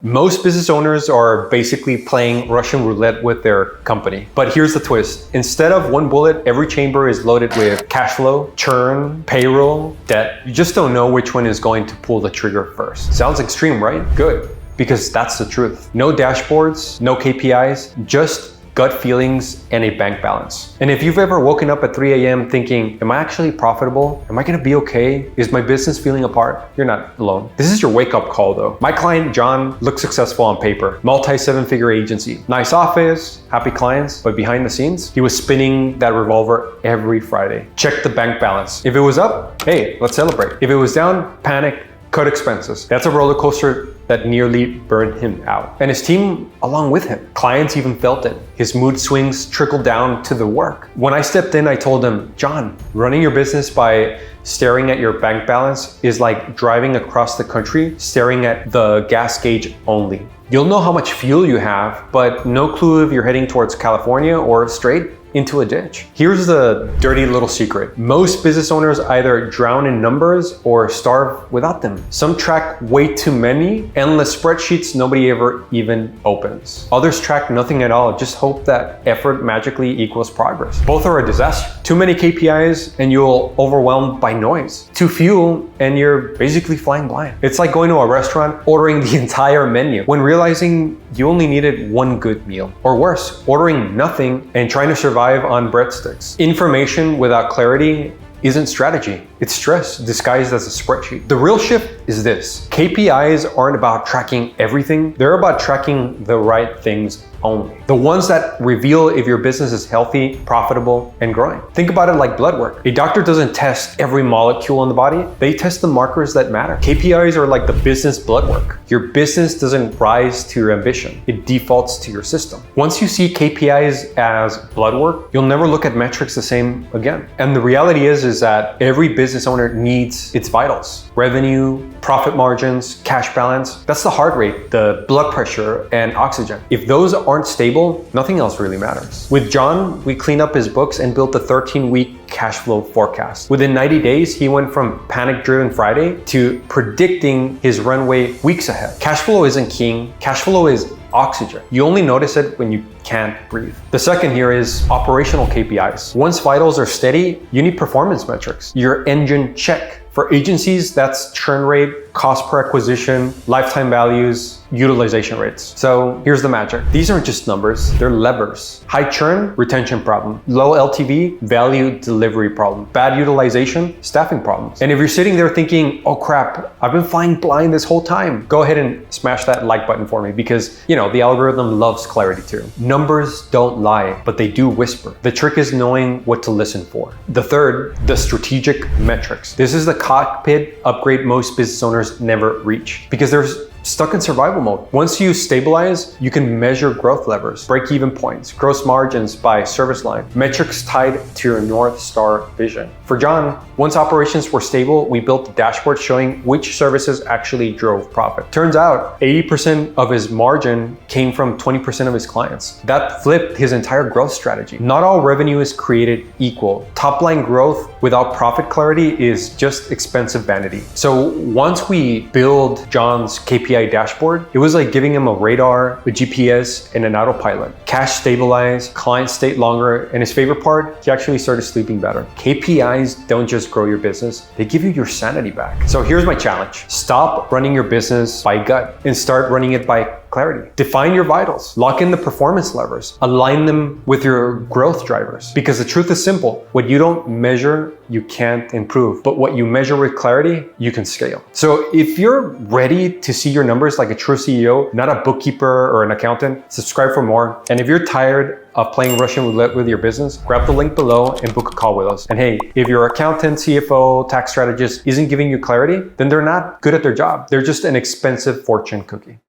Most business owners are basically playing Russian roulette with their company. But here's the twist. Instead of one bullet, every chamber is loaded with cash flow, churn, payroll, debt. You just don't know which one is going to pull the trigger first. Sounds extreme, right? Good, because that's the truth. No dashboards, no KPIs, just gut feelings and a bank balance. And if you've ever woken up at 3 a.m. thinking, am I actually profitable? Am I gonna be okay? Is my business feeling apart? You're not alone. This is your wake-up call though. My client, John, looked successful on paper. Multi-7-figure agency. Nice office, happy clients, but behind the scenes, he was spinning that revolver every Friday. Check the bank balance. If it was up, hey, let's celebrate. If it was down, panic, cut expenses. That's a roller coaster that nearly burned him out. And his team along with him. Clients even felt it. His mood swings trickled down to the work. When I stepped in, I told him, John, running your business by staring at your bank balance is like driving across the country, staring at the gas gauge only. You'll know how much fuel you have, but no clue if you're heading towards California or straight into a ditch. Here's the dirty little secret. Most business owners either drown in numbers or starve without them. Some track way too many, endless spreadsheets nobody ever even opens. Others track nothing at all, just hope that effort magically equals progress. Both are a disaster. Too many KPIs and you'll overwhelmed by noise. Too few and you're basically flying blind. It's like going to a restaurant, ordering the entire menu, when realizing you only needed one good meal. Or worse, ordering nothing and trying to survive on breadsticks. Information without clarity isn't strategy. It's stress disguised as a spreadsheet. The real shift is this. KPIs aren't about tracking everything. They're about tracking the right things only. The ones that reveal if your business is healthy, profitable, and growing. Think about it like blood work. A doctor doesn't test every molecule in the body. They test the markers that matter. KPIs are like the business blood work. Your business doesn't rise to your ambition. It defaults to your system. Once you see KPIs as blood work, you'll never look at metrics the same again. And the reality is that every business owner needs its vitals. Revenue, profit margins, cash balance. That's the heart rate, the blood pressure, and oxygen. If those aren't stable, nothing else really matters. With John, we cleaned up his books and built a 13-week cash flow forecast. Within 90 days, he went from panic-driven Friday to predicting his runway weeks ahead. Cash flow isn't king. Cash flow is oxygen. You only notice it when you can't breathe. The second here is operational KPIs. Once vitals are steady, you need performance metrics. Your engine check. For agencies, that's churn rate, cost per acquisition, lifetime values, utilization rates. So here's the magic. These aren't just numbers, they're levers. High churn, retention problem. Low LTV, value delivery problem. Bad utilization, staffing problems. And if you're sitting there thinking, oh crap, I've been flying blind this whole time, go ahead and smash that like button for me because, the algorithm loves clarity too. Numbers don't lie, but they do whisper. The trick is knowing what to listen for. The third, the strategic metrics. This is the cockpit upgrade most business owners never reach because there's stuck in survival mode. Once you stabilize, you can measure growth levers, break-even points, gross margins by service line, metrics tied to your North Star vision. For John, once operations were stable, we built a dashboard showing which services actually drove profit. Turns out 80% of his margin came from 20% of his clients. That flipped his entire growth strategy. Not all revenue is created equal. Top-line growth without profit clarity is just expensive vanity. So once we build John's KPI dashboard, it was like giving him a radar, a GPS, and an autopilot. Cash stabilized, clients stayed longer, and his favorite part, he actually started sleeping better. KPIs don't just grow your business, they give you your sanity back. So here's my challenge. Stop running your business by gut and start running it by clarity. Define your vitals, lock in the performance levers, align them with your growth drivers. Because the truth is simple, what you don't measure, you can't improve. But what you measure with clarity, you can scale. So if you're ready to see your numbers like a true CEO, not a bookkeeper or an accountant, subscribe for more. And if you're tired of playing Russian roulette with your business, grab the link below and book a call with us. And hey, if your accountant, CFO, tax strategist isn't giving you clarity, then they're not good at their job. They're just an expensive fortune cookie.